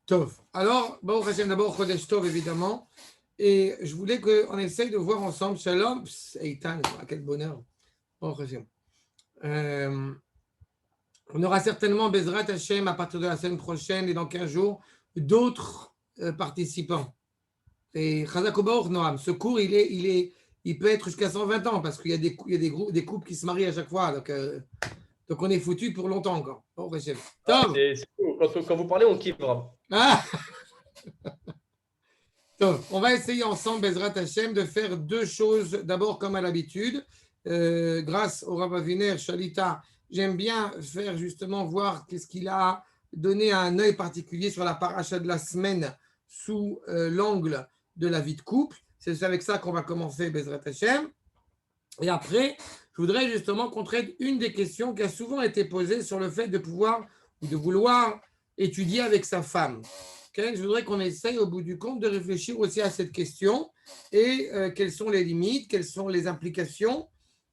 Tov. Alors, Baruch Hashem, d'abord, Chodesh Tov, évidemment. Et je voulais qu'on essaye de voir ensemble, Shalom, Eitan, quel bonheur. Baruch Hashem. On aura certainement, Bezrat Hashem, à partir de la semaine prochaine et dans 15 jours, d'autres participants. Et Chazak Baruch Noam, ce cours, il peut être jusqu'à 120 ans, parce qu'il y a des couples qui se marient à chaque fois. Donc on est foutu pour longtemps encore. Baruch Hashem. Ah, Tov. c'est cool. Quand vous parlez, on kiffe. Ah Donc, on va essayer ensemble, Bezrat Hashem, de faire deux choses. D'abord, comme à l'habitude, grâce au Rav Aviner, Shalita, j'aime bien faire justement voir qu'est-ce qu'il a donné un œil particulier sur la paracha de la semaine sous l'angle de la vie de couple. C'est avec ça qu'on va commencer, Bezrat Hashem. Et après, je voudrais justement qu'on traite une des questions qui a souvent été posée sur le fait de pouvoir ou de vouloir étudier avec sa femme. Okay, je voudrais qu'on essaye au bout du compte de réfléchir aussi à cette question et quelles sont les limites, quelles sont les implications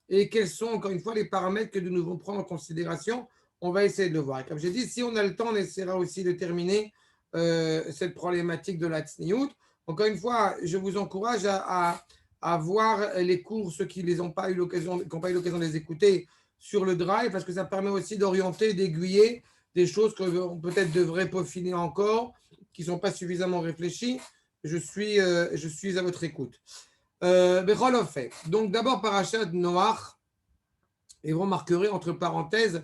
et quels sont encore une fois les paramètres que nous devons prendre en considération. On va essayer de le voir. Et comme j'ai dit, si on a le temps, on essaiera aussi de terminer cette problématique de la tsniout. Encore une fois, je vous encourage à voir les cours, ceux qui n'ont pas eu l'occasion de les écouter sur le drive, parce que ça permet aussi d'orienter, d'aiguiller des choses qu'on peut-être devrait peaufiner encore, qui ne sont pas suffisamment réfléchis. Je suis à votre écoute. Donc d'abord, Parashat Noach, et vous remarquerez entre parenthèses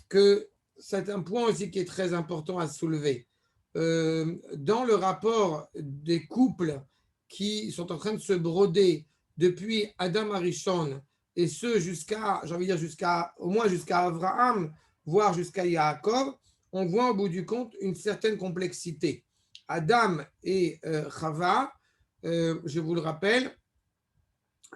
que c'est un point aussi qui est très important à soulever. Dans le rapport des couples qui sont en train de se broder depuis Adam Arishon, et ce jusqu'à, j'ai envie de dire, au moins jusqu'à Abraham, voire jusqu'à Yaakov, on voit au bout du compte une certaine complexité. Adam et Chava, je vous le rappelle,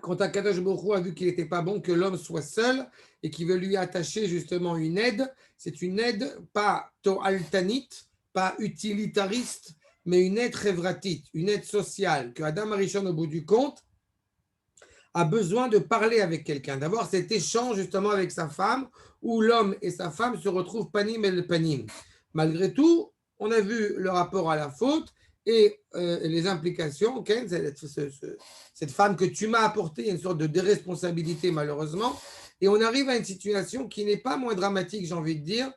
quand Akadosh Baruch Hu a vu qu'il n'était pas bon que l'homme soit seul et qu'il veut lui attacher justement une aide, c'est une aide pas to'altanite, pas utilitariste, mais une aide révratite, une aide sociale, que Adam Arishon, au bout du compte, a besoin de parler avec quelqu'un, d'avoir cet échange justement avec sa femme, où l'homme et sa femme se retrouvent panim et le panim. Malgré tout, on a vu le rapport à la faute et les implications. Okay, cette femme que tu m'as apporté une sorte de déresponsabilité malheureusement, et on arrive à une situation qui n'est pas moins dramatique, j'ai envie de dire,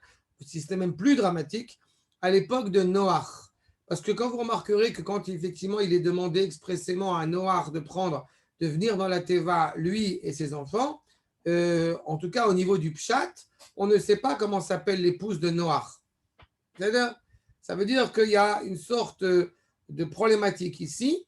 si c'était même plus dramatique, à l'époque de Noach. Parce que quand vous remarquerez que quand effectivement il est demandé expressément à Noach de venir dans la Teva, lui et ses enfants, en tout cas au niveau du Pshat, on ne sait pas comment s'appelle l'épouse de Noach. C'est-à-dire, ça veut dire qu'il y a une sorte de problématique ici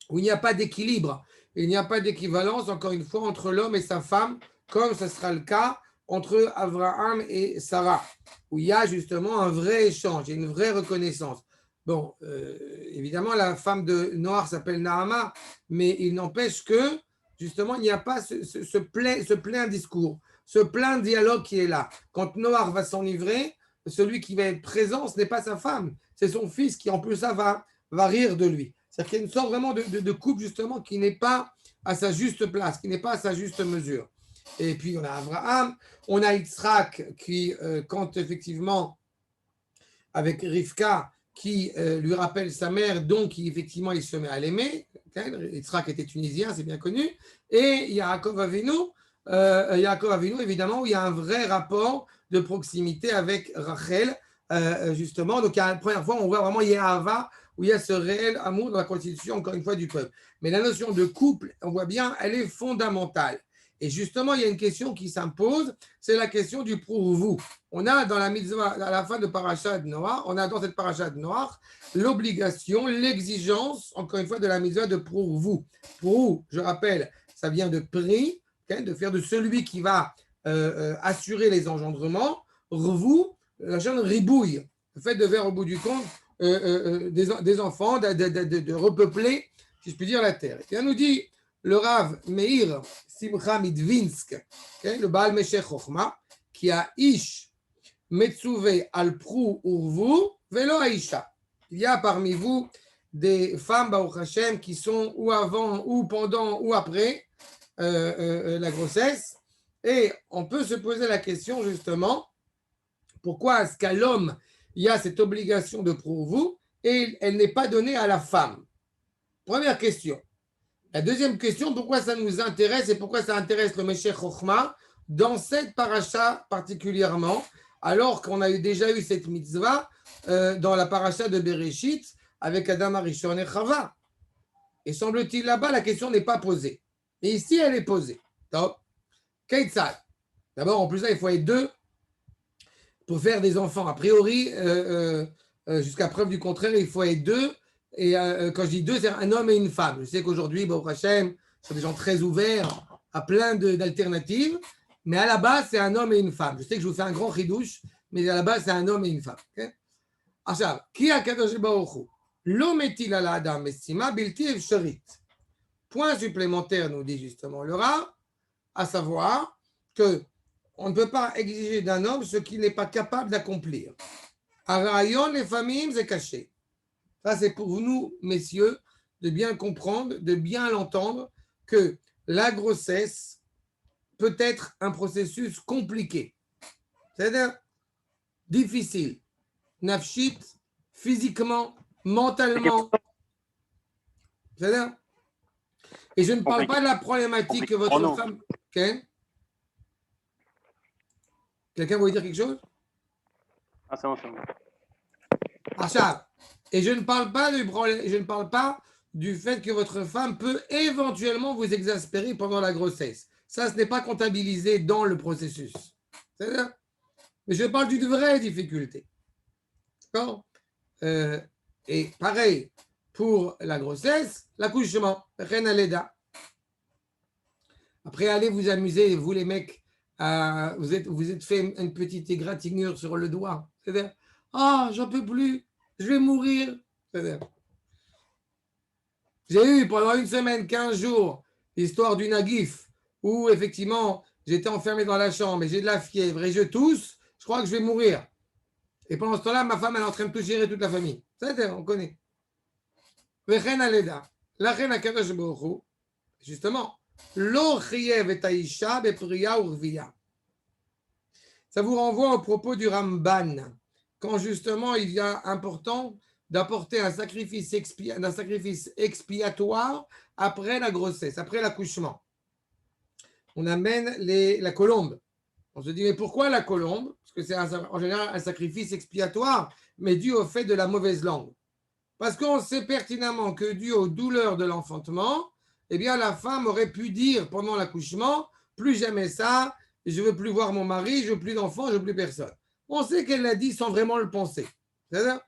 où il n'y a pas d'équilibre, il n'y a pas d'équivalence, encore une fois, entre l'homme et sa femme, comme ce sera le cas entre Abraham et Sarah, où il y a justement un vrai échange, une vraie reconnaissance. Bon, évidemment, la femme de Noach s'appelle Nahama, mais il n'empêche que, justement, il n'y a pas ce plein discours, ce plein dialogue qui est là. Quand Noach va s'enivrer, celui qui va être présent, ce n'est pas sa femme, c'est son fils qui, en plus, ça va rire de lui. C'est-à-dire qu'il y a une sorte vraiment de couple, justement, qui n'est pas à sa juste place, qui n'est pas à sa juste mesure. Et puis, on a Abraham, on a Yitzhak qui, quand effectivement, avec Rivka, qui lui rappelle sa mère, donc effectivement il se met à l'aimer. Yitzhak était tunisien, c'est bien connu. Et Yaakov Avinu, évidemment, où il y a un vrai rapport de proximité avec Rachel, justement. Donc, la première fois, on voit vraiment Yehava, où il y a ce réel amour dans la constitution, encore une fois, du peuple. Mais la notion de couple, on voit bien, elle est fondamentale. Et justement, il y a une question qui s'impose, c'est la question du pour vous. On a dans la mitzvah, à la fin de Parashat Noach, on a dans cette Parashat Noach l'obligation, l'exigence, encore une fois, de la mitzvah de pour vous. Pour vous, je rappelle, ça vient de prix, de faire de celui qui va assurer les engendrements, vous, la chaîne ribouille, le fait de faire au bout du compte des enfants, de repeupler, si je puis dire, la terre. Et on nous dit le Rav Meir Simcha Midvinsk, le Baal Meshech Chochma, qui a Ish Metsuve al Prou Urvu Velo Aisha. Il y a parmi vous des femmes, Baruch Hashem, qui sont ou avant, ou pendant, ou après la grossesse. Et on peut se poser la question, justement, pourquoi est-ce qu'à l'homme, il y a cette obligation de prouveau et elle n'est pas donnée à la femme. Première question. La deuxième question, pourquoi ça nous intéresse et pourquoi ça intéresse le Meshech Chochma dans cette paracha particulièrement, alors qu'on a déjà eu cette mitzvah dans la paracha de Bereshit avec Adam Arishon et Chava. Et semble-t-il là-bas, la question n'est pas posée. Et ici, elle est posée. Top. Keitzad. D'abord, en plus, là, il faut être deux pour faire des enfants. A priori, jusqu'à preuve du contraire, il faut être deux. Et quand je dis deux, c'est un homme et une femme. Je sais qu'aujourd'hui, Baruch Hashem, ce sont des gens très ouverts à plein d'alternatives. Mais à la base, c'est un homme et une femme. Je sais que je vous fais un grand ridouche, mais à la base, c'est un homme et une femme. עכשיו, כי הקדוש ברוך הוא לא מטיל על האדם משימה בלתי אפשרית. Point supplémentaire, nous dit justement le Rav, à savoir que on ne peut pas exiger d'un homme ce qu'il n'est pas capable d'accomplir. Arayon, les familles, c'est caché. Ça, c'est pour nous, messieurs, de bien comprendre, de bien l'entendre, que la grossesse peut être un processus compliqué, c'est-à-dire difficile, nafshit, physiquement, mentalement, c'est-à-dire. Et je ne parle pas de la problématique que votre femme. Okay. Quelqu'un voulait dire quelque chose? Ah, c'est bon, c'est bon. Achab. Et je ne parle pas du problème, je ne parle pas du fait que votre femme peut éventuellement vous exaspérer pendant la grossesse. Ça, ce n'est pas comptabilisé dans le processus. C'est-à-dire, mais je parle d'une vraie difficulté. D'accord? Et pareil, pour la grossesse, l'accouchement, Reine Leda. Après, allez vous amuser, vous les mecs, vous êtes fait une petite égratignure sur le doigt. C'est-à-dire, ah, j'en peux plus, je vais mourir. C'est-à-dire, j'ai eu pendant une semaine, 15 jours, l'histoire du Nagif, où effectivement, j'étais enfermé dans la chambre et j'ai de la fièvre et je tousse, je crois que je vais mourir. Et pendant ce temps-là, ma femme, elle est en train de tout gérer toute la famille. C'est-à-dire, on connaît. Reine Leda, la reine Akadosh Baruch Hu, justement, Lo chiev et aisha bepriya urviya. Ça vous renvoie au propos du Ramban, quand justement il y a important d'apporter un sacrifice expiatoire après la grossesse, après l'accouchement. On amène la colombe. On se dit, mais pourquoi la colombe? Parce que c'est en général un sacrifice expiatoire, mais dû au fait de la mauvaise langue. Parce qu'on sait pertinemment que dû aux douleurs de l'enfantement, eh bien, la femme aurait pu dire pendant l'accouchement, plus jamais ça, je ne veux plus voir mon mari, je ne veux plus d'enfants, je ne veux plus personne. On sait qu'elle l'a dit sans vraiment le penser. C'est-à-dire,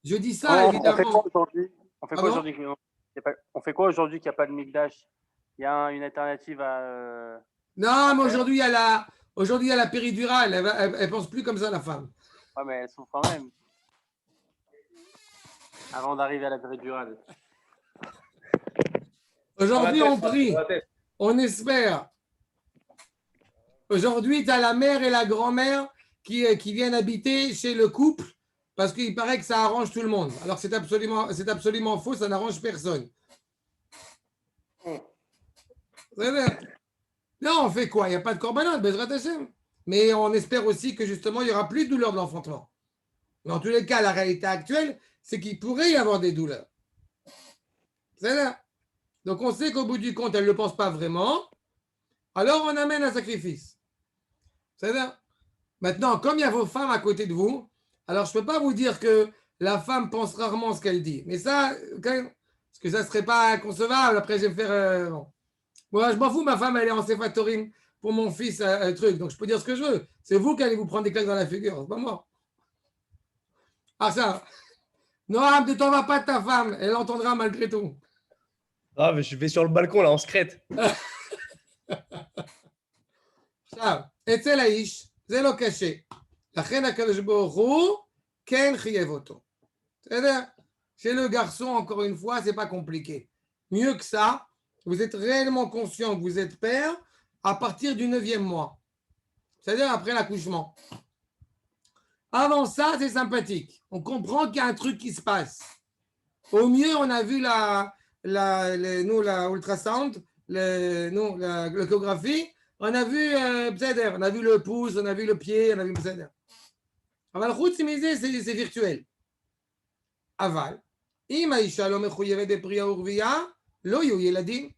je dis ça, évidemment. On fait quoi aujourd'hui On fait quoi aujourd'hui qu'il n'y a pas de Mikdash? Il y a une alternative à... Non, mais aujourd'hui, il y a la péridurale. Elle pense plus comme ça, la femme. Ouais, mais elle souffre quand même. Avant d'arriver à la péridurale. Aujourd'hui, on prie. On espère. Aujourd'hui, tu as la mère et la grand-mère qui viennent habiter chez le couple parce qu'il paraît que ça arrange tout le monde. Alors c'est absolument faux, ça n'arrange personne. Non, on fait quoi? Il n'y a pas de korbanot, Bezrat Hashem. Mais on espère aussi que justement, il n'y aura plus de douleur de l'enfantement. Mais en tous les cas, la réalité actuelle, c'est qu'il pourrait y avoir des douleurs. C'est là. Donc on sait qu'au bout du compte, elle ne le pense pas vraiment. Alors on amène un sacrifice. C'est là. Maintenant, comme il y a vos femmes à côté de vous, alors je ne peux pas vous dire que la femme pense rarement ce qu'elle dit. Mais ça, parce que ça ne serait pas inconcevable. Après, je vais me faire... bon. Moi, je m'en fous, ma femme, elle est en céphatorine pour mon fils, truc. Donc, je peux dire ce que je veux. C'est vous qui allez vous prendre des claques dans la figure. C'est pas moi. Ah, ça. Non, ne t'en vas pas de ta femme. Elle entendra malgré tout. Ah, mais je vais sur le balcon, là, en secrète. Ça. אצל האיש, זה לא קשה. לכן הקדוש ברוך הוא כן חייב אותו. בסדר? Chez le garçon, encore une fois, c'est pas compliqué. Mieux que ça, vous êtes réellement conscient que vous êtes père à partir du 9e mois. C'est-à-dire après l'accouchement. Avant ça, c'est sympathique. On comprend qu'il y a un truc qui se passe. Au mieux, on a vu l'ultrasound, l'échographie. On a vu on a vu le pouce, on a vu le pied, on a vu אבל חוץ מזה, זה virtuel. אבל, אם האישה לא מחויבת בפרייה ורבייה, לא יהיו ילדים.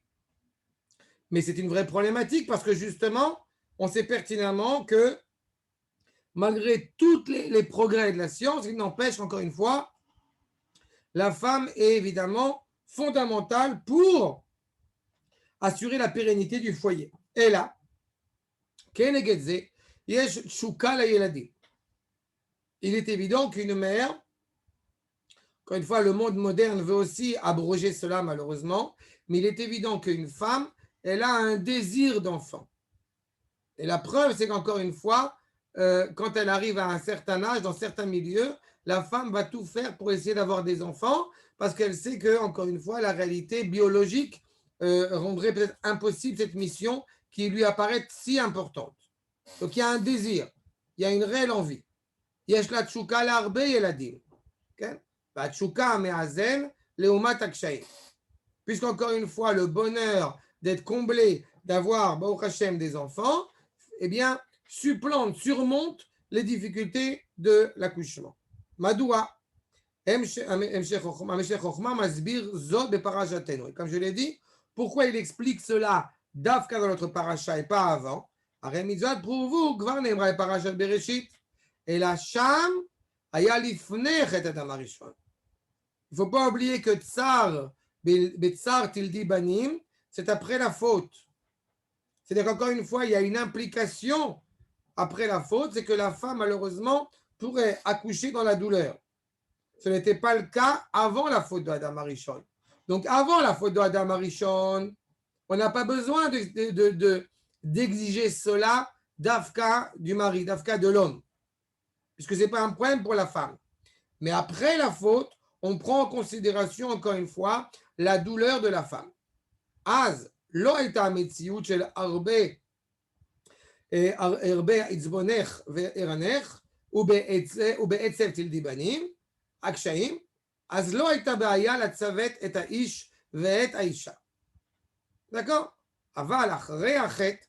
Mais c'est une vraie problématique parce que justement, on sait pertinemment que malgré tous les progrès de la science, il n'empêche encore une fois, la femme est évidemment fondamentale pour assurer la pérennité du foyer. Et là, il est évident qu'une mère, encore une fois, le monde moderne veut aussi abroger cela malheureusement, mais il est évident qu'une femme, elle a un désir d'enfant. Et la preuve, c'est qu'encore une fois, quand elle arrive à un certain âge, dans certains milieux, la femme va tout faire pour essayer d'avoir des enfants parce qu'elle sait que, encore une fois, la réalité biologique rendrait peut-être impossible cette mission qui lui apparaît si importante. Donc il y a un désir, il y a une réelle envie. יש לה תשוקה להרבה ילדים, כן? והתשוקה מאזן לעומת הקשיים. Puisqu'encore une fois, le bonheur d'être comblé, d'avoir, Baruch Hashem, des enfants, eh bien, surmonte les difficultés de l'accouchement. Madoua, comme je l'ai dit, pourquoi il explique cela d'Afka dans notre paracha et pas avant? Et la Sham, il ne faut pas oublier que Tsar, Betsar Tildi Banim, c'est après la faute. C'est-à-dire qu'encore une fois, il y a une implication après la faute, c'est que la femme, malheureusement, pourrait accoucher dans la douleur. Ce n'était pas le cas avant la faute de Adam Arishon. Donc, avant la faute de Adam Arishon, on n'a pas besoin d'exiger cela d'Afka du mari, d'Afka de l'homme, puisque ce n'est pas un problème pour la femme. Mais après la faute, on prend en considération, encore une fois, la douleur de la femme. Az, lo הייתה המציאות של הרבה עצבונך וערנך ובעצב תלדי בנים, הקשיים, אז לא הייתה בעיה לצוות את האיש ואת האישה. d'accord? אבל אחרי החטא,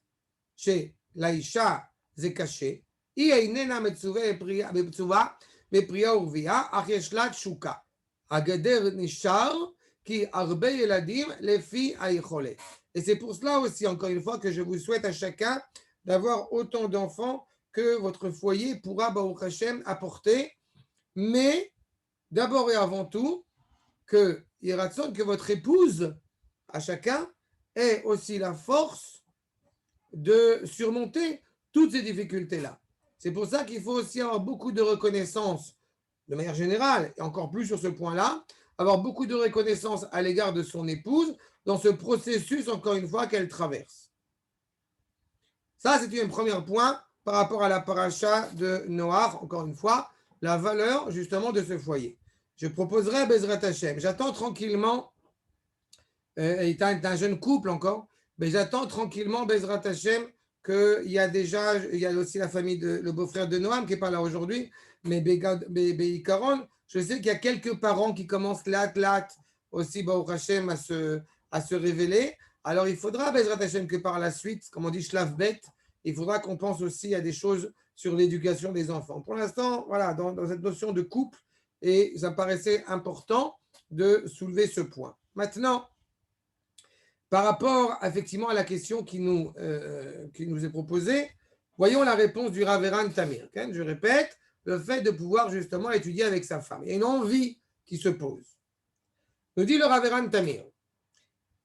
שלאישה זה קשה, היא איננה מצווה בפרייה ורבייה, אך יש לה תשוקה. הגדר נשאר כי הרבה ילדים לפי היכולת. Et c'est pour cela aussi, encore une fois, que je vous souhaite à chacun d'avoir autant d'enfants que votre foyer pourra, Baruch Hashem, apporter. Mais, d'abord et avant tout, que votre épouse, à chacun, ait aussi la force de surmonter toutes ces difficultés-là. C'est pour ça qu'il faut aussi avoir beaucoup de reconnaissance, de manière générale, et encore plus sur ce point-là, avoir beaucoup de reconnaissance à l'égard de son épouse dans ce processus, encore une fois, qu'elle traverse. Ça, c'est un premier point par rapport à la paracha de Noach, encore une fois, la valeur, justement, de ce foyer. Je proposerai Bezrat Hashem. J'attends tranquillement, il est un jeune couple encore, mais j'attends tranquillement Bezrat Hashem qu'il y a déjà, il y a aussi la famille de le beau-frère de Noam qui n'est pas là aujourd'hui, mais Beikaron, je sais qu'il y a quelques parents qui commencent lat aussi Baruch Hashem à se révéler. Alors il faudra Bezrat Hashem que par la suite, comme on dit Shlav Bet, il faudra qu'on pense aussi à des choses sur l'éducation des enfants. Pour l'instant, voilà, dans cette notion de couple, et ça me paraissait important de soulever ce point. Maintenant, par rapport effectivement à la question qui nous est proposée, voyons la réponse du Rav Eran Tamir. Okay? Je répète, le fait de pouvoir justement étudier avec sa femme. Il y a une envie qui se pose. Nous dit le Rav Eran Tamir,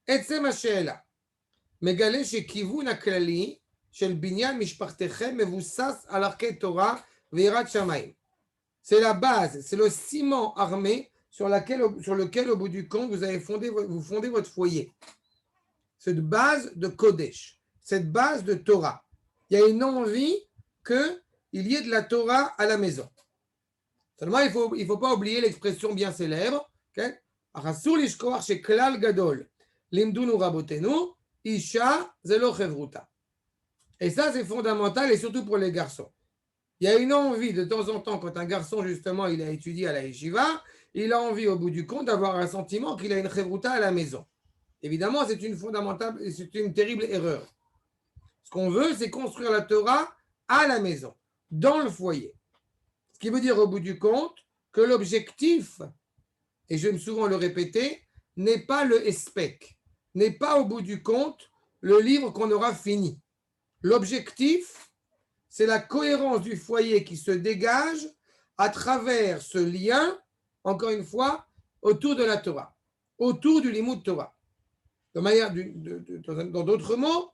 עצם השאלה, מגלה שכיוון הכללי של בניין משפחתכם מבוסס על ערכי תורה ויראת שמיים. C'est la base, c'est le ciment armé sur lequel, au bout du compte, vous fondez votre foyer. Cette base de Kodesh, cette base de Torah. Il y a une envie qu'il y ait de la Torah à la maison. Seulement, il faut pas oublier l'expression bien célèbre. Asur lishkoach sheklal gadol limdunu rabotenu isha zelo chevruta. Et ça, c'est fondamental, et surtout pour les garçons. Il y a une envie de temps en temps, quand un garçon, justement, il a étudié à la yeshiva, il a envie, au bout du compte, d'avoir un sentiment qu'il a une chevruta à la maison. Évidemment, c'est une terrible erreur. Ce qu'on veut, c'est construire la Torah à la maison, dans le foyer. Ce qui veut dire au bout du compte que l'objectif, et j'aime souvent le répéter, n'est pas le espec, n'est pas au bout du compte le livre qu'on aura fini. L'objectif, c'est la cohérence du foyer qui se dégage à travers ce lien, encore une fois, autour de la Torah, autour du Limoud Torah. Dans d'autres mots,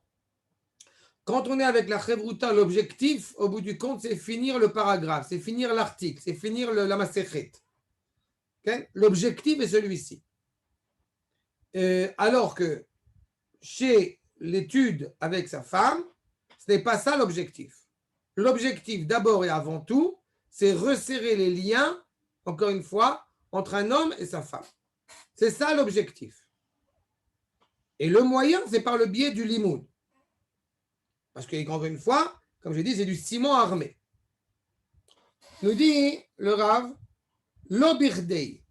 quand on est avec la Chevruta, l'objectif, au bout du compte, c'est finir le paragraphe, c'est finir l'article, c'est finir la Masechet. Okay? L'objectif est celui-ci. Alors que chez l'étude avec sa femme, ce n'est pas ça l'objectif. L'objectif, d'abord et avant tout, c'est resserrer les liens, encore une fois, entre un homme et sa femme. C'est ça l'objectif. Et le moyen, c'est par le biais du limoud. Parce que, encore une fois, comme je dis, c'est du ciment armé. Nous dit le Rav, Lo birdei,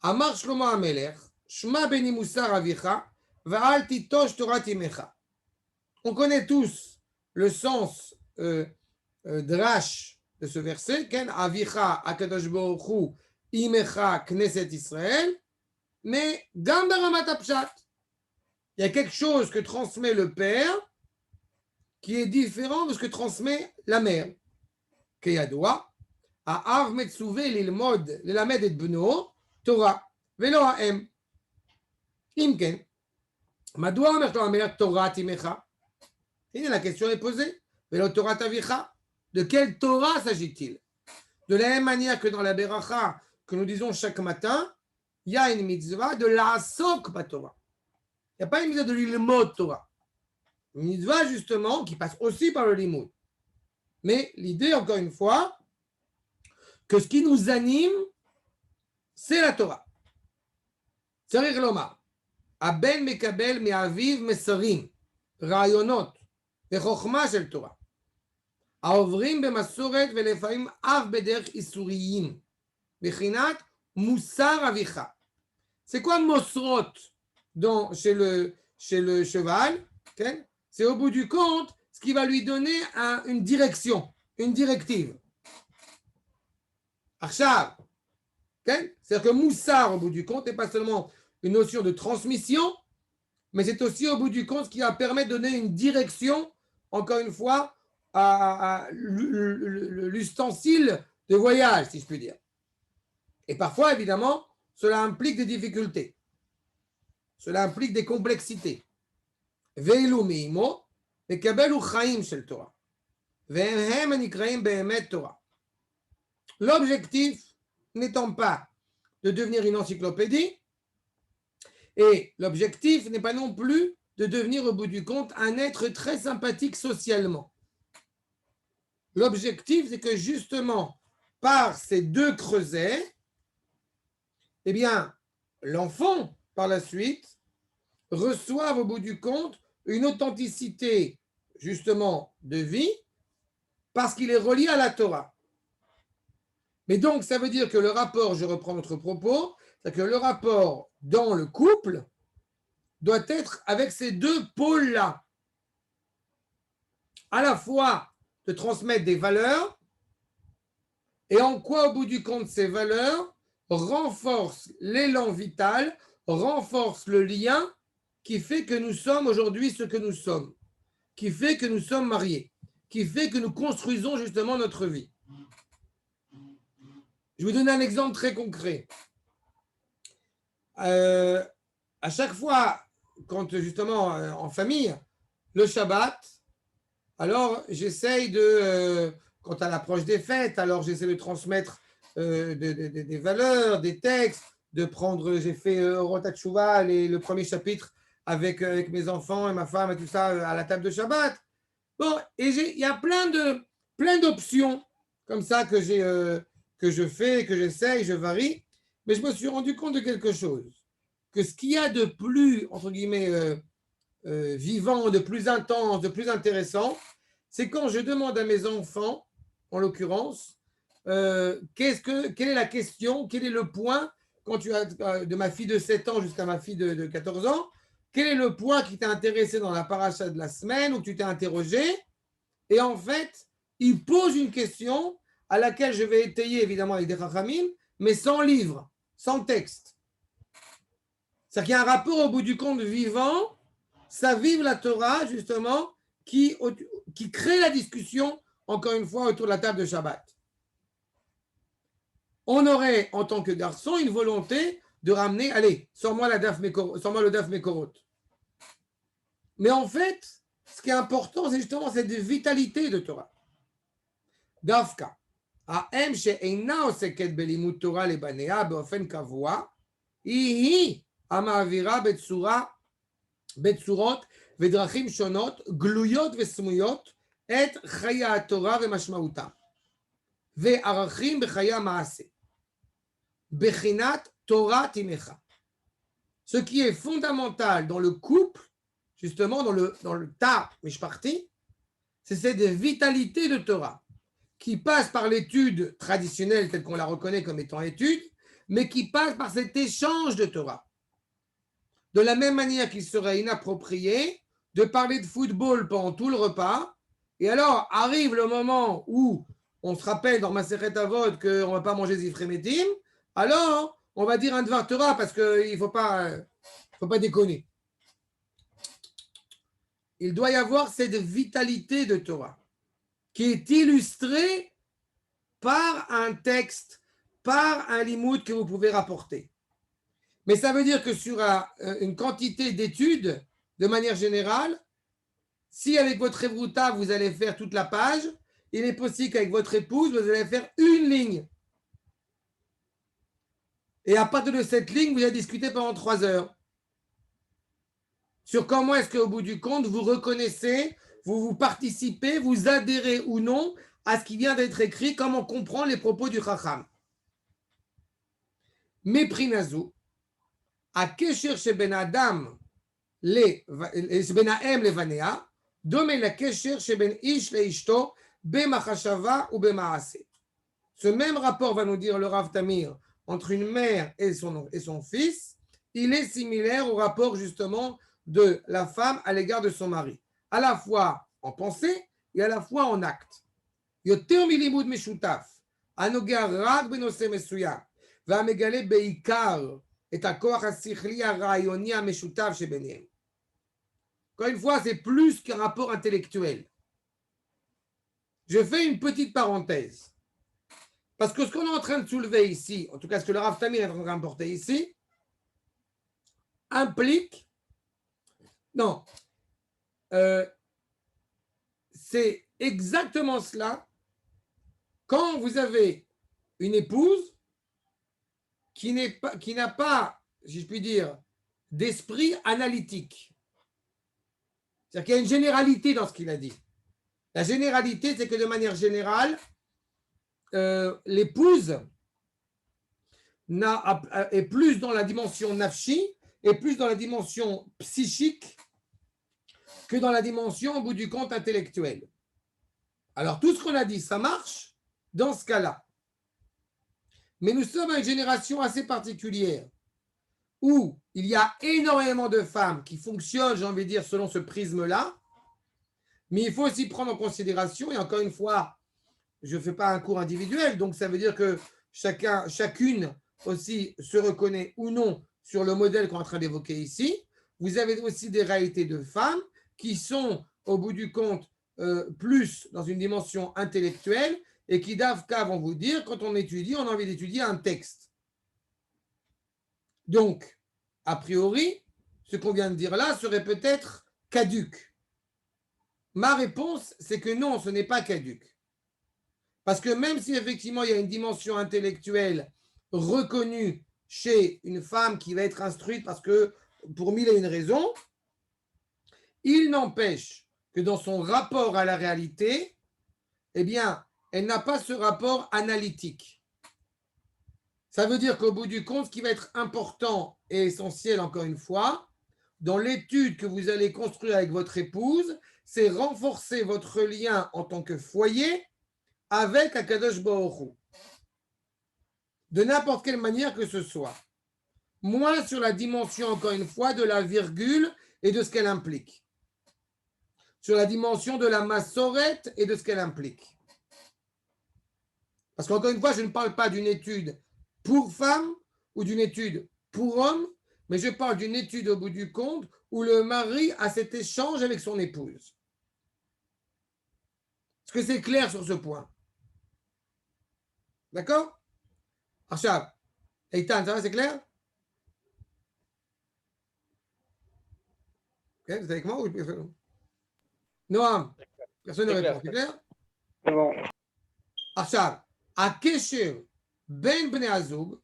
Amar Shlomo HaMelech, Shma beni Musar avicha, va'al titosh Torah timecha. On connaît tous le sens drash de ce verset, Ken avicha akadosh baruch hu imecha knesset Israël, mais gam baramat apshat. Il y a quelque chose que transmet le père qui est différent de ce que transmet la mère. Keyadoua, ha'av metzouvé lilmod lelamed et beno Torah, velo ha'em. Imken, madoua omer Shlomo HaMelech Torah timecha. Et la question est posée. Velo Torah tavicha. De quelle Torah s'agit-il? De la même manière que dans la Beracha que nous disons chaque matin, il y a une mitzvah de l'asok Torah. Il n'y a pas une mitzvah de l'ilmod Torah. Une mitzvah justement qui passe aussi par le limoud. Mais l'idée, encore une fois, que ce qui nous anime, c'est la Torah. Tzarich lomar, aben mekabel me'aviv mesarim, rayonot, vechokma shel Torah. העוברים במסורת ולפעמים אף בדרך איסוריים, בחינת מוסר אביך. C'est quoi Mosrot chez le cheval? Okay? C'est au bout du compte ce qui va lui donner une direction, une directive. Arshav. Okay? C'est-à-dire que Moussar, au bout du compte, n'est pas seulement une notion de transmission, mais c'est aussi au bout du compte ce qui va permettre de donner une direction, encore une fois, à l'ustensile de voyage, si je puis dire. Et parfois, évidemment, cela implique des difficultés. Cela implique des complexités. Ve'ilu me'imo, vekabelu chaim shel Torah. Ve'hem anikraim be'emet Torah. L'objectif n'étant pas de devenir une encyclopédie, et l'objectif n'est pas non plus de devenir au bout du compte un être très sympathique socialement. L'objectif, c'est que justement, par ces deux creusets, eh bien, l'enfant, par la suite, reçoive au bout du compte une authenticité, justement, de vie, parce qu'il est relié à la Torah. Mais donc, ça veut dire que le rapport, je reprends notre propos, c'est que le rapport dans le couple doit être avec ces deux pôles-là. À la fois de transmettre des valeurs, et en quoi, au bout du compte, ces valeurs renforcent l'élan vital, renforcent le lien qui fait que nous sommes aujourd'hui ce que nous sommes, qui fait que nous sommes mariés, qui fait que nous construisons justement notre vie. Je vais vous donner un exemple très concret. À chaque fois, quand justement en famille, le Shabbat, alors j'essaye quand à l'approche des fêtes, alors j'essaie de transmettre des valeurs, des textes, j'ai fait Rotat Tshuva, le premier chapitre avec mes enfants et ma femme et tout ça à la table de Shabbat. Bon, et il y a plein d'options comme ça que je fais, que j'essaye, je varie. Mais je me suis rendu compte de quelque chose, que ce qu'il y a de plus, entre guillemets, vivant, de plus intense, de plus intéressant, c'est quand je demande à mes enfants, en l'occurrence, quelle est la question, quel est le point, quand tu as de ma fille de 7 ans jusqu'à ma fille de 14 ans, quel est le point qui t'a intéressé dans la paracha de la semaine, où tu t'es interrogé, et en fait, ils posent une question à laquelle je vais étayer évidemment avec des chachamim, mais sans livre, sans texte. C'est-à-dire qu'il y a un rapport au bout du compte vivant, ça vive la Torah justement, qui crée la discussion, encore une fois, autour de la table de Shabbat. On aurait, en tant que garçon, une volonté de ramener, allez, sors-moi le Daf Mekorot. Mais en fait, ce qui est important, c'est justement cette vitalité de Torah. Dafka. האם שאינה עוסקת בלימוד תורה לבניה באופן קבוע, היא המעבירה בצורות ודרכים שונות, גלויות וסמויות, את חיי התורה ומשמעותם, וערכים בחיי המעשה. בחינת תורת אימך. Ce qui est fondamental dans le couple, justement dans le ta mishparti, c'est cette vitalité de Torah qui passe par l'étude traditionnelle telle qu'on la reconnaît comme étant étude, mais qui passe par cet échange de Torah. De la même manière qu'il serait inapproprié de parler de football pendant tout le repas, et alors arrive le moment où on se rappelle dans Masechet Avot qu'on ne va pas manger zifremetim, alors on va dire un Dvar Torah parce qu'il ne faut pas déconner. Il doit y avoir cette vitalité de Torah qui est illustrée par un texte, par un limoud que vous pouvez rapporter. Mais ça veut dire que sur une quantité d'études, de manière générale, si avec votre Evruta, vous allez faire toute la page, il est possible qu'avec votre épouse, vous allez faire une ligne. Et à partir de cette ligne, vous allez discuter pendant 3 heures. Sur comment est-ce qu'au bout du compte, vous reconnaissez, vous participez, vous adhérez ou non à ce qui vient d'être écrit, comme on comprend les propos du Chacham. Meprinazou, à Kesher Sheben Adam, Sheben Haem Levanea, Dome la Kesher Sheben Ish Leishto, Bemachashava ou Bemaase. Ce même rapport, va nous dire le Rav Tamir, entre une mère et son fils, il est similaire au rapport justement de la femme à l'égard de son mari, à la fois en pensée et à la fois en acte. יותר מלימוד משותף, הנוגע רק בנושא מסוים, והמגלה בעיקר את הכוח השכלי הרעיוני המשותף שביניהם. Encore une fois, c'est plus qu'un rapport intellectuel. Je fais une petite parenthèse. Parce que ce qu'on est en train de soulever ici, en tout cas ce que le Rav Tamir est en train de porter ici, implique, non, c'est exactement cela quand vous avez une épouse qui n'a pas, si je puis dire, d'esprit analytique. C'est-à-dire qu'il y a une généralité dans ce qu'il a dit. La généralité, c'est que de manière générale, l'épouse est plus dans la dimension nafshi, et plus dans la dimension psychique que dans la dimension, au bout du compte, intellectuelle. Alors, tout ce qu'on a dit, ça marche dans ce cas-là. Mais nous sommes à une génération assez particulière où il y a énormément de femmes qui fonctionnent, j'ai envie de dire, selon ce prisme-là, mais il faut aussi prendre en considération, et encore une fois, je ne fais pas un cours individuel, donc ça veut dire que chacune aussi se reconnaît ou non sur le modèle qu'on est en train d'évoquer ici. Vous avez aussi des réalités de femmes qui sont, au bout du compte, plus dans une dimension intellectuelle et qui, d'Avka, vont vous dire, quand on étudie, on a envie d'étudier un texte. Donc, a priori, ce qu'on vient de dire là serait peut-être caduc. Ma réponse, c'est que non, ce n'est pas caduc. Parce que même si effectivement il y a une dimension intellectuelle reconnue chez une femme qui va être instruite parce que pour mille et une raisons, il n'empêche que dans son rapport à la réalité, eh bien, elle n'a pas ce rapport analytique. Ça veut dire qu'au bout du compte, ce qui va être important et essentiel, encore une fois, dans l'étude que vous allez construire avec votre épouse, c'est renforcer votre lien en tant que foyer avec Akadosh Baruch Hu. De n'importe quelle manière que ce soit. Moins sur la dimension, encore une fois, de la virgule et de ce qu'elle implique. Sur la dimension de la massorette et de ce qu'elle implique. Parce qu'encore une fois, je ne parle pas d'une étude pour femmes ou d'une étude pour hommes, mais je parle d'une étude au bout du compte où le mari a cet échange avec son épouse. Est-ce que c'est clair sur ce point? D'accord? Achab, Eitan, ça va, c'est clair? Ok, vous êtes avec moi ou Noam, personne ne répond, c'est clair? C'est bon. עכשיו, הקשר בין בני הזוג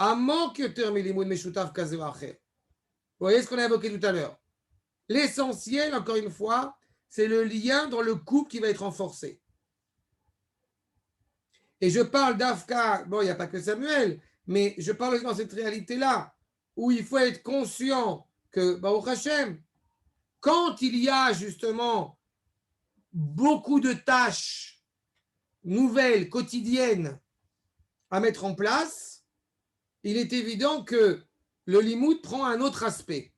עמוק יותר מלימוד משותף כזה או אחר. Vous voyez ce qu'on a évoqué tout à l'heure. L'essentiel, encore une fois, c'est le lien dans le couple qui va être renforcé. Et je parle d'Afka, bon, il n'y a pas que Samuel, mais je parle aussi dans cette réalité-là, où il faut être conscient que, Baruch Hashem, quand il y a justement beaucoup de tâches nouvelles, quotidiennes à mettre en place, il est évident que le limoud prend un autre aspect.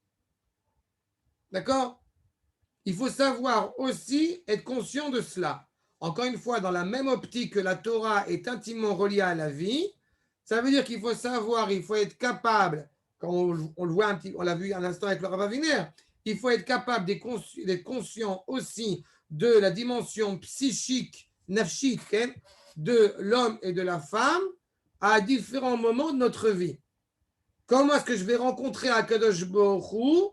D'accord? Il faut savoir aussi être conscient de cela. Encore une fois, dans la même optique que la Torah est intimement reliée à la vie, ça veut dire qu'il faut savoir, il faut être capable, comme on le voit un petit, on l'a vu un instant avec le Rav Aviner, il faut être capable d'être conscient aussi de la dimension psychique, nafshit, de l'homme et de la femme à différents moments de notre vie. Comment est-ce que je vais rencontrer Akadosh Baruch Hu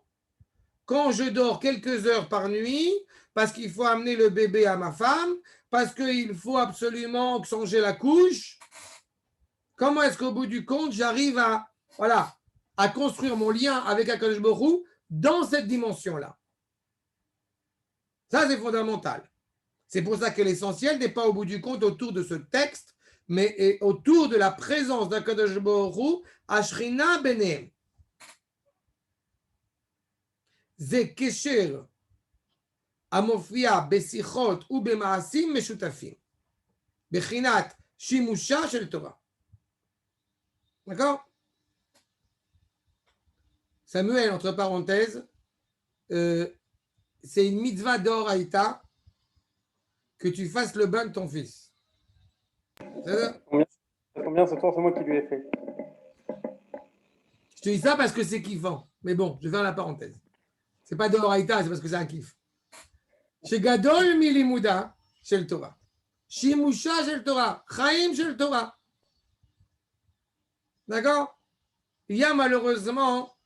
quand je dors quelques heures par nuit, parce qu'il faut amener le bébé à ma femme, parce qu'il faut absolument changer la couche? Comment est-ce qu'au bout du compte, j'arrive à construire mon lien avec Akadosh Baruch Hu dans cette dimension-là? Ça, c'est fondamental. C'est pour ça que l'essentiel n'est pas au bout du compte autour de ce texte, mais autour de la présence d'Akadosh Baruch Hu, Ashrina Benem. זה קשר המופיע בשיחות ובמעשים משותפים, בחינת שימושה של תורה. D'accord? Samuel, entre parenthèses, c'est une mitzvah d'Oraïta que tu fasses le bain de ton fils. Combien ce soir, c'est moi qui lui ai fait. Je te dis ça parce que c'est kiffant. Mais bon, je vais faire la parenthèse. C'est pas d'Oraïta, c'est parce que c'est un kiff. Chez Gadol Milimuda, chez le Torah. Shimusha chez le Torah. Chaim chez le Torah. D'accord? Il y a malheureusement,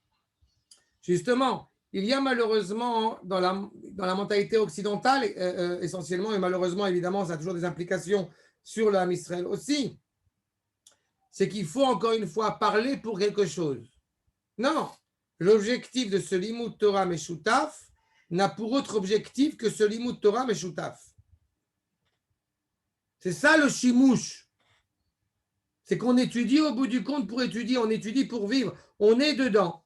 justement, dans la mentalité occidentale, essentiellement, et malheureusement, évidemment, ça a toujours des implications sur l'âme Israël aussi, c'est qu'il faut encore une fois parler pour quelque chose. Non, l'objectif de ce Limud Torah Meshutaf n'a pour autre objectif que ce Limud Torah Meshutaf. C'est ça le Shimush. C'est qu'on étudie au bout du compte pour étudier, on étudie pour vivre, on est dedans.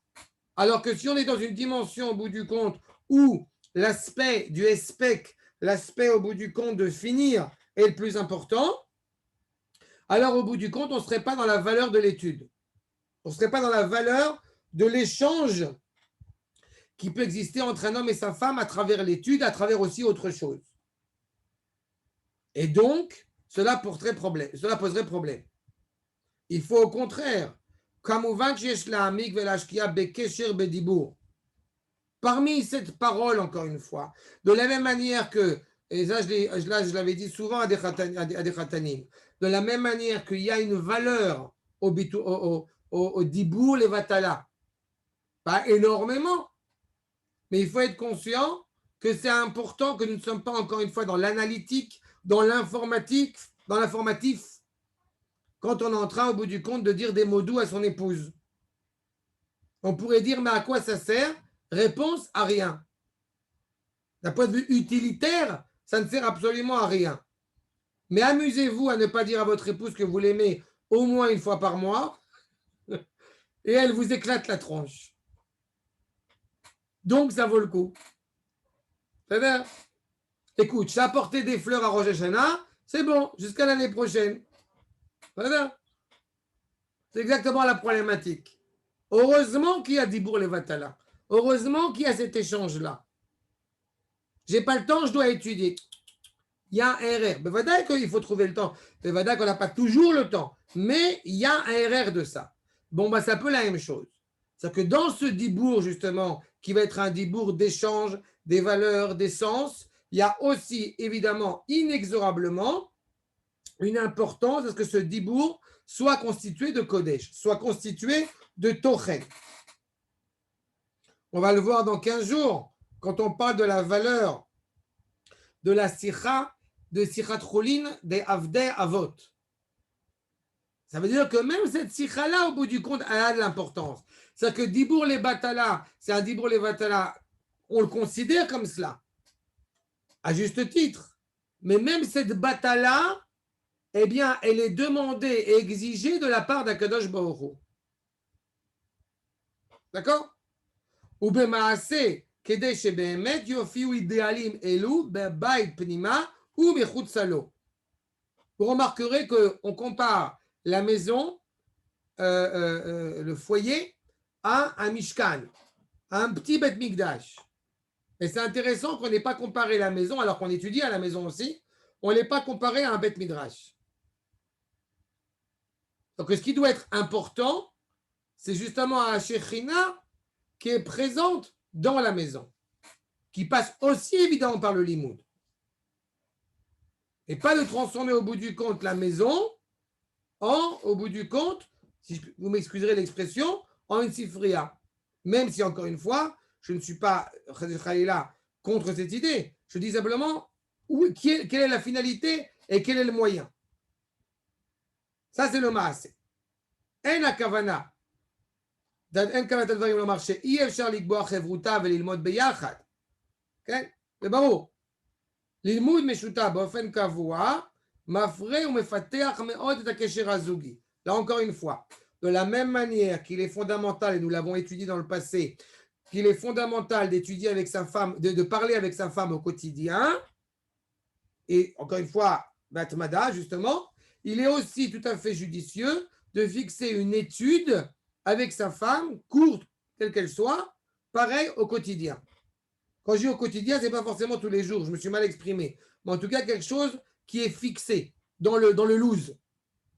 Alors que si on est dans une dimension au bout du compte où l'aspect du espec, l'aspect au bout du compte de finir est le plus important, alors au bout du compte, on ne serait pas dans la valeur de l'étude. On ne serait pas dans la valeur de l'échange qui peut exister entre un homme et sa femme à travers l'étude, à travers aussi autre chose. Et donc, cela poserait problème. Il faut au contraire, parmi cette parole, encore une fois, de la même manière que, et ça je l'avais dit souvent à des khatanim, de la même manière qu'il y a une valeur au dibour, les vatala, pas énormément, mais il faut être conscient que c'est important que nous ne sommes pas encore une fois dans l'analytique, dans l'informatif, quand on est en train, au bout du compte, de dire des mots doux à son épouse. On pourrait dire, mais à quoi ça sert? Réponse, à rien. D'un point de vue utilitaire, ça ne sert absolument à rien. Mais amusez-vous à ne pas dire à votre épouse que vous l'aimez au moins une fois par mois, et elle vous éclate la tronche. Donc, ça vaut le coup. C'est-à-dire, écoute, j'ai apporté des fleurs à Rosh Hashanah, c'est bon, jusqu'à l'année prochaine. C'est exactement la problématique. Heureusement qu'il y a Dibour les Vatala. Heureusement qu'il y a cet échange-là. J'ai pas le temps, je dois étudier. il y a un RR. Bevadaï qu'il faut trouver le temps. Bevadaï qu'on n'a pas toujours le temps. Mais il y a un RR de ça. Bon, c'est un peu la même chose. C'est-à-dire que dans ce dibour, justement, qui va être un dibour d'échange, des valeurs, des sens, il y a aussi, évidemment, inexorablement, une importance à ce que ce dibour soit constitué de Kodesh, soit constitué de Tochen. On va le voir dans 15 jours, quand on parle de la valeur de la Sikha, de Sikhat Cholin, des Avdei Avot. Ça veut dire que même cette Sikha-là, au bout du compte, elle a de l'importance. C'est-à-dire que Dibour les Batala, c'est un Dibour les Batala, on le considère comme cela, à juste titre. Mais même cette Batala, eh bien, elle est demandée et exigée de la part d'Akadosh Baruch Hu. D'accord? Ou bemaase kedei shebehemet yofiu idealim elu bebait pnima ou bechutz lo. Vous remarquerez qu'on compare la maison, le foyer, à un mishkan, à un petit bet mikdash. Et c'est intéressant qu'on n'ait pas comparé la maison, alors qu'on étudie à la maison aussi, on ne l'ait pas comparé à un bet midrash. Donc, ce qui doit être important, c'est justement un Shekhinah qui est présente dans la maison, qui passe aussi évidemment par le limoud. Et pas de transformer au bout du compte la maison en, au bout du compte, si vous m'excuserez l'expression, en une sifria. Même si, encore une fois, je ne suis pas contre cette idée. Je dis simplement quelle est la finalité et quel est le moyen. Ça, c'est le maasé. En הכוונה, אין כוונת הדברים לומר שאי אפשר לקבוע חברותה וללמוד ביחד. כן? זה ברור. לימוד משותף באופן קבוע מפרה ומפתח מאוד את הקשר הזוגי. Là encore une fois, de la même manière qu'il est fondamental, et nous l'avons étudié dans le passé, qu'il est fondamental d'étudier avec sa femme, de parler avec sa femme au quotidien, et encore une fois, Batmada, justement, il est aussi tout à fait judicieux de fixer une étude avec sa femme, courte, quelle qu'elle soit, pareil au quotidien. Quand je dis au quotidien, ce n'est pas forcément tous les jours, je me suis mal exprimé, mais en tout cas quelque chose qui est fixé dans le loose.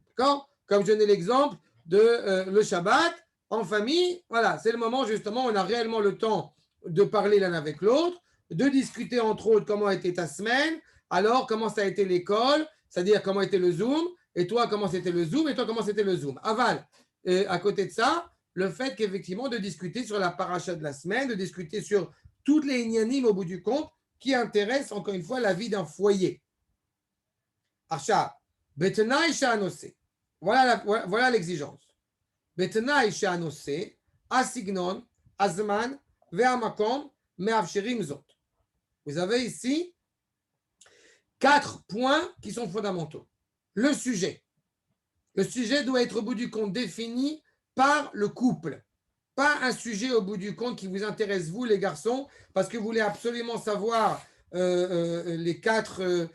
D'accord? Comme je donnais l'exemple de le Shabbat, en famille, voilà, c'est le moment justement où on a réellement le temps de parler l'un avec l'autre, de discuter entre autres comment a été ta semaine, alors comment ça a été l'école, c'est-à-dire comment était le Zoom, et toi comment c'était le Zoom, et toi comment c'était le Zoom. Aval, à côté de ça, le fait qu'effectivement de discuter sur la paracha de la semaine, de discuter sur toutes les inyanim au bout du compte qui intéressent encore une fois la vie d'un foyer. Acha, betena isha anosé. Voilà l'exigence. Betena isha anosé, asignon, azman, ve'amakom, me'avshirim zot. Vous avez ici 4 points qui sont fondamentaux. Le sujet. Le sujet doit être au bout du compte défini par le couple. Pas un sujet au bout du compte qui vous intéresse, vous les garçons, parce que vous voulez absolument savoir les quatre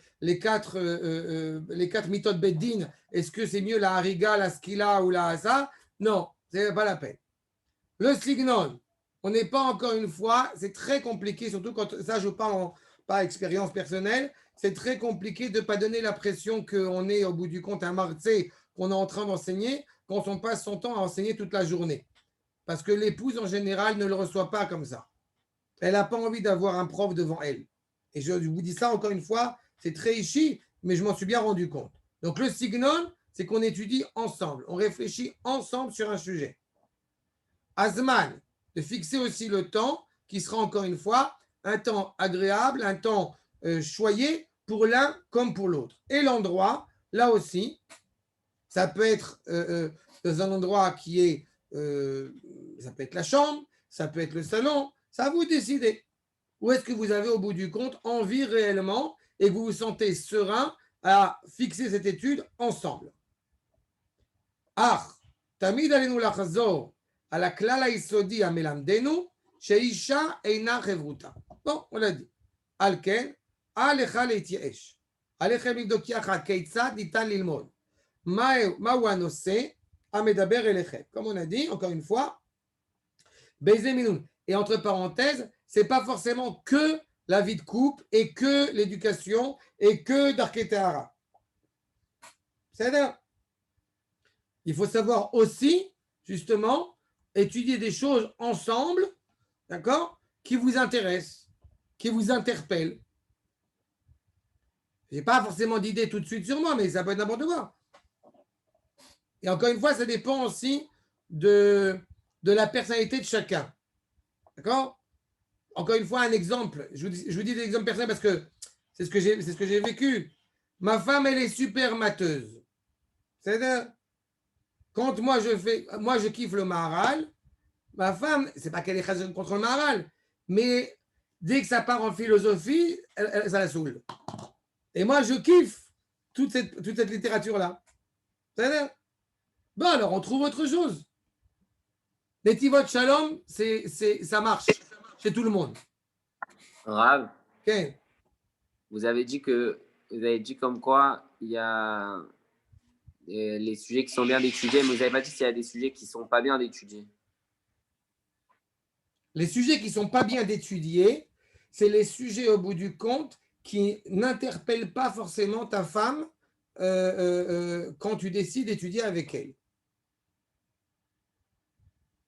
méthodes Beddin. Est-ce que c'est mieux la Hariga, la Skila ou la Hasa? Non, ce n'est pas la peine. Le Signon, on n'est pas encore une fois, c'est très compliqué, surtout quand ça je parle par expérience personnelle, c'est très compliqué de ne pas donner l'impression qu'on est au bout du compte un martzé qu'on est en train d'enseigner quand on passe son temps à enseigner toute la journée. Parce que l'épouse, en général, ne le reçoit pas comme ça. Elle n'a pas envie d'avoir un prof devant elle. Et je vous dis ça encore une fois, c'est très ishi, mais je m'en suis bien rendu compte. Donc le signon, c'est qu'on étudie ensemble. On réfléchit ensemble sur un sujet. Azman, de fixer aussi le temps, qui sera encore une fois un temps agréable, un temps choyé pour l'un comme pour l'autre. Et l'endroit, là aussi, ça peut être dans un endroit qui est ça peut être la chambre, ça peut être le salon, ça vous décidez. Où est-ce que vous avez au bout du compte envie réellement et que vous vous sentez serein à fixer cette étude ensemble. Tamid alenu lachazor ala klal haisodi hamelamdenu sheisha eina chevruta. Bon, on l'a dit. Al ken, alecha leityesh. Alechem לבדוק יחד כיצד ניתן ללמוד. מהו הנושא המדבר אליכם. Comme on a dit, encore une fois, Beize Minoun. Et entre parenthèses, ce n'est pas forcément que la vie de couple et que l'éducation et que Darkei Tahara. C'est-à-dire, il faut savoir aussi, justement, étudier des choses ensemble, d'accord, qui vous intéressent, qui vous interpellent. Je n'ai pas forcément d'idée tout de suite sur moi, mais ça peut être n'importe quoi. Et encore une fois, ça dépend aussi de la personnalité de chacun. D'accord? Encore une fois, un exemple. Je vous dis des exemples personnels parce que c'est ce que j'ai vécu. Ma femme, elle est super mateuse. C'est-à-dire, quand moi je kiffe le Maharal, ma femme, c'est pas qu'elle est contre le Maharal, mais dès que ça part en philosophie, ça la saoule. Et moi, je kiffe toute cette littérature-là. C'est-à-dire, bon, alors on trouve autre chose. Les Tivot Shalom, ça marche chez tout le monde. Rav, Okay. vous avez dit comme quoi il y a les sujets qui sont bien d'étudier, mais vous n'avez pas dit s'il y a des sujets qui ne sont pas bien d'étudier. Les sujets qui ne sont pas bien d'étudier, c'est les sujets au bout du compte qui n'interpellent pas forcément ta femme quand tu décides d'étudier avec elle.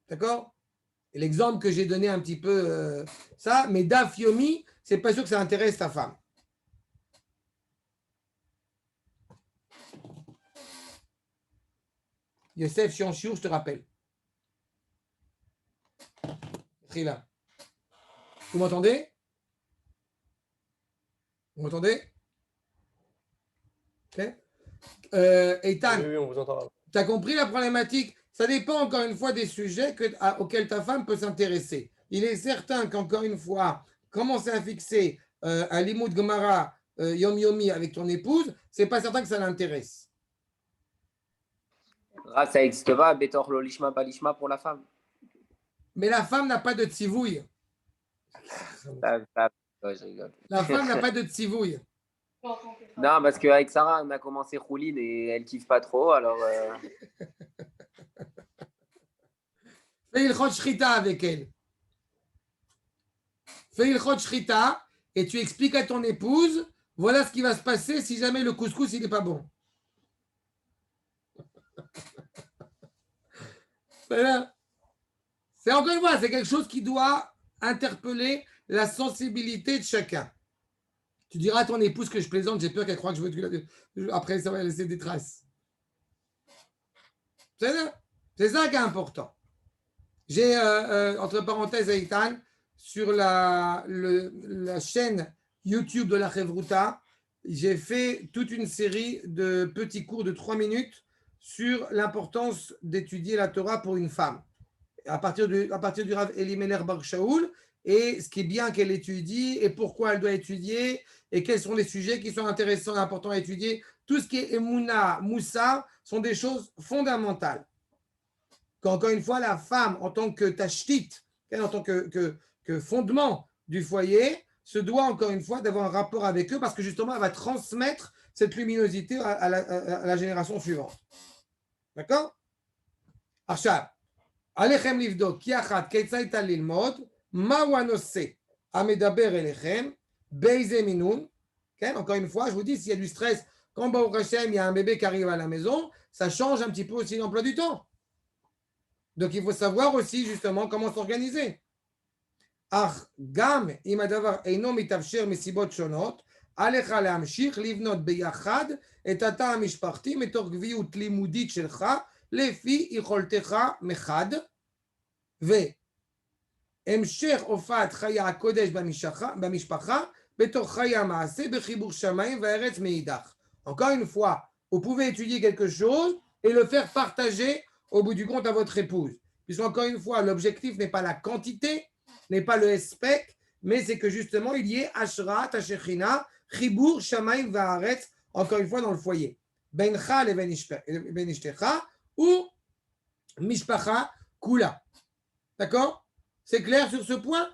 D'accord? Et l'exemple que j'ai donné un petit peu, ça, mais Daf Yomi, c'est pas sûr que ça intéresse ta femme. Yosef Chianchiour, je te rappelle. Là. Vous m'entendez? Vous m'entendez? Okay. Eitan, Oui, on vous entend. tu as compris la problématique? Ça dépend encore une fois des sujets auxquels ta femme peut s'intéresser. Il est certain qu'encore une fois, commencer à fixer un limoud Gemara Yom Yomi avec ton épouse, c'est pas certain que ça l'intéresse. Rav, ça n'existe pas, Betor Lolishma Balishma pour la femme. Mais la femme n'a pas de tzivouille. Ouais, je rigole. La femme n'a pas de tzivouille. Non, parce qu'avec Sarah, on a commencé Rouline et elle kiffe pas trop, alors. Fais il chot shrita avec elle. Fais il chot shrita et tu expliques à ton épouse, voilà ce qui va se passer si jamais le couscous il n'est pas bon. C'est encore une fois, c'est quelque chose qui doit interpeller la sensibilité de chacun. Tu diras à ton épouse que je plaisante, j'ai peur qu'elle croie que je veux. Après, ça va laisser des traces. C'est ça qui est important. J'ai, entre parenthèses, Eitan, sur la chaîne YouTube de la Chevruta, j'ai fait toute une série de petits cours de 3 minutes sur l'importance d'étudier la Torah pour une femme. À partir du Rav Elimelech Bar Shaoul, et ce qui est bien qu'elle étudie, et pourquoi elle doit étudier, et quels sont les sujets qui sont intéressants et importants à étudier. Tout ce qui est Emouna, Moussa, sont des choses fondamentales. Encore une fois, la femme, en tant que tashtit, en tant que fondement du foyer, se doit encore une fois d'avoir un rapport avec eux, parce que justement, elle va transmettre cette luminosité à la génération suivante. D'accord? עכשיו, עליכם לבדוק יחד כיצד ניתן ללמוד, מהו הנושא המדבר אליכם, באיזה מינון, כן? Encore une fois, je vous dis, s'il y a du stress, quand Baruch Hashem, il y a un bébé qui arrive à la maison, ça change un petit peu aussi l'emploi du temps. Donc, il faut savoir aussi justement comment s'organiser. אך גם אם הדבר אינו מתאפשר מסיבות שונות, עליך להמשיך לבנות ביחד את התא המשפחתי מתוך גביות לימודית שלך, לפי יכולתך מחד, והמשך הופעת חיי הקודש במשפחה, בתוך חיי המעשה, בחיבור שמיים והארץ מאידך. Encore une fois, vous pouvez étudier quelque chose et le faire partager au bout du compte à votre épouse. Puisqu'encore une fois, l'objectif n'est pas la quantité, n'est pas le spec, mais c'est que justement, il y ait Ashra, Tashechina, Chibour, Shamaim, Vaharetz, encore une fois, dans le foyer. Bencha le Benishtercha, ou Mishpacha Kula. D'accord? C'est clair sur ce point?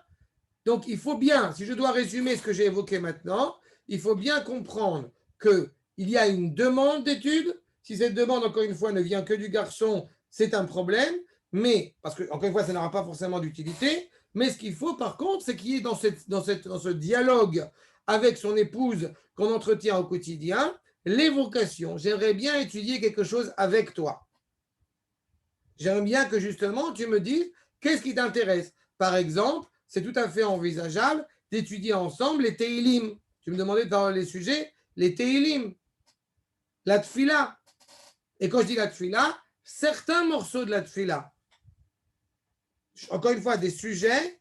Donc, il faut bien, si je dois résumer ce que j'ai évoqué maintenant, il faut bien comprendre qu'il y a une demande d'études. Si cette demande, encore une fois, ne vient que du garçon, c'est un problème. Mais, parce que, encore une fois, ça n'aura pas forcément d'utilité. Mais ce qu'il faut, par contre, c'est qu'il y ait dans ce dialogue avec son épouse qu'on entretient au quotidien, l'évocation. J'aimerais bien étudier quelque chose avec toi. J'aimerais bien que justement tu me dises qu'est-ce qui t'intéresse. Par exemple, c'est tout à fait envisageable d'étudier ensemble les Teilim. Tu me demandais dans les sujets, les Teilim, la Tfila. Et quand je dis la Tfila, certains morceaux de la Tfila. Encore une fois, des sujets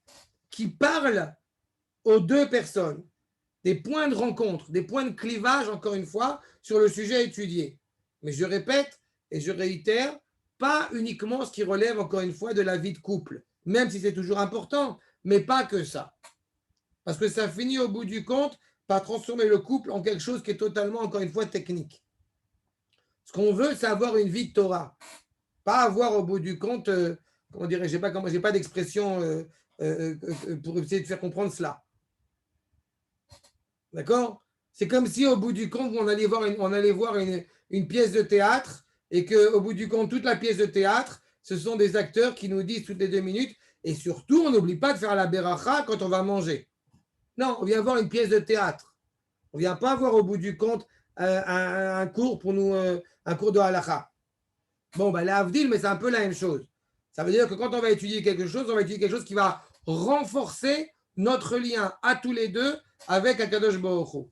qui parlent aux deux personnes. Des points de rencontre, des points de clivage, encore une fois, sur le sujet étudié. Mais je répète et je réitère, pas uniquement ce qui relève, encore une fois, de la vie de couple, même si c'est toujours important, mais pas que ça. Parce que ça finit au bout du compte par transformer le couple en quelque chose qui est totalement, encore une fois, technique. Ce qu'on veut, c'est avoir une vie de Torah. Pas avoir au bout du compte, comment dirais-je, j'ai pas d'expression pour essayer de faire comprendre cela. D'accord? C'est comme si au bout du compte, on allait voir une pièce de théâtre et qu'au bout du compte, toute la pièce de théâtre, ce sont des acteurs qui nous disent toutes les 2 minutes et surtout, on n'oublie pas de faire la beracha quand on va manger. Non, on vient voir une pièce de théâtre. On ne vient pas voir au bout du compte un cours pour nous, un cours de halakha. Bon, ben, la Havdil, mais c'est un peu la même chose. Ça veut dire que quand on va étudier quelque chose, on va étudier quelque chose qui va renforcer notre lien à tous les deux avec Akadosh Baruch Hu.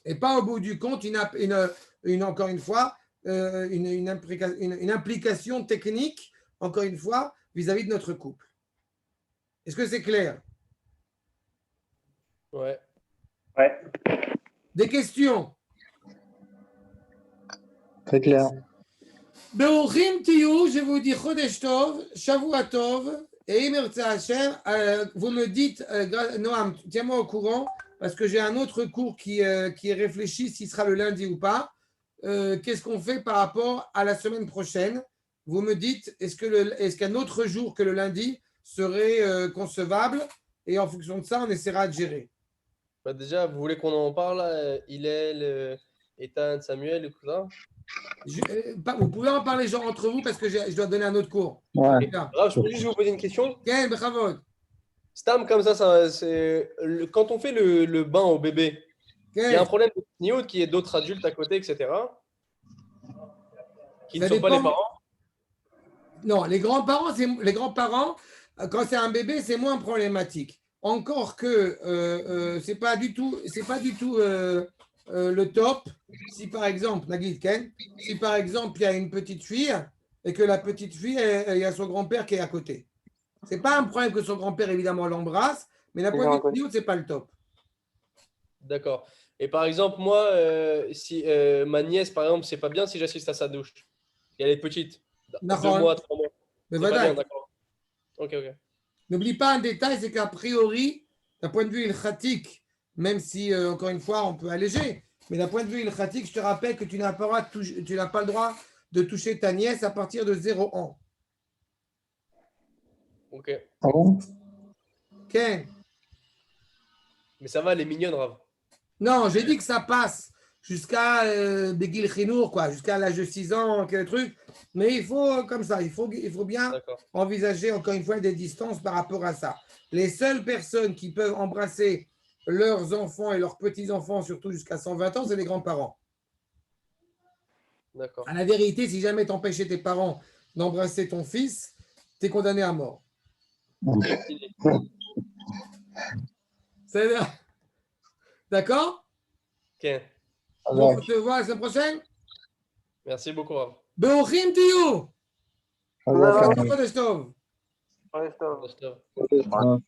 Et pas au bout du compte, encore une fois, une implication technique, encore une fois, vis-à-vis de notre couple. Est-ce que c'est clair? Ouais. Ouais. Des questions? Très clair. Be'ochim tiyu, je vous dis Chodesh Tov, Shavua Tov, et Imertza Hashem, vous me dites, Noam, tiens-moi au courant, parce que j'ai un autre cours qui est réfléchi s'il sera le lundi ou pas. Qu'est-ce qu'on fait par rapport à la semaine prochaine? Vous me dites, est-ce qu'un autre jour que le lundi serait concevable? Et en fonction de ça, on essaiera de gérer. Bah déjà, vous voulez qu'on en parle là, Hillel, Ethan, Samuel et tout ça? Vous pouvez en parler genre entre vous parce que je dois donner un autre cours. Ouais. Grave, je peux juste vous poser une question? Ken, Bechavod. Stam, comme ça c'est quand on fait le bain au bébé, il y a un problème de niout qui est d'autres adultes à côté, etc. Qui ne Ça sont pas les dépend. parents. Non, les grands-parents, quand c'est un bébé, c'est moins problématique. Encore que c'est pas du tout le top. Si par exemple, Nagid Ken, si par exemple il y a une petite fille et que la petite fille, il y a son grand-père qui est à côté. C'est pas un problème que son grand-père évidemment l'embrasse, mais la point de vue c'est pas le top. D'accord. Et par exemple, moi, si ma nièce, par exemple, c'est pas bien si j'assiste à sa douche. Et elle est petite. 2 mois, 3 mois. Mais C'est pas voilà. bien, d'accord. Ok. N'oublie pas un détail, c'est qu'a priori, d'un point de vue ilchatique, même si, encore une fois, on peut alléger, mais d'un point de vue ilchatique, je te rappelle que tu n'as pas le droit de toucher ta nièce à partir de 0 ans. Ok. Ah bon? Ok. Mais ça va, elle est mignonne, Rav. Non, j'ai dit que ça passe jusqu'à Begil Chinour, quoi, jusqu'à l'âge de 6 ans, quel truc. Mais il faut, comme ça, il faut bien envisager, encore une fois, des distances par rapport à ça. Les seules personnes qui peuvent embrasser leurs enfants et leurs petits-enfants, surtout jusqu'à 120 ans, c'est les grands-parents. D'accord. À la vérité, si jamais t'empêchais tes parents d'embrasser ton fils, tu es condamné à mort. C'est bien. D'accord? Ok. Donc, on se voit la semaine prochaine. Merci beaucoup, Rav. Be'ochim tiyu. Ah ouais, Chodesh Tov. Chodesh Tov. Merci.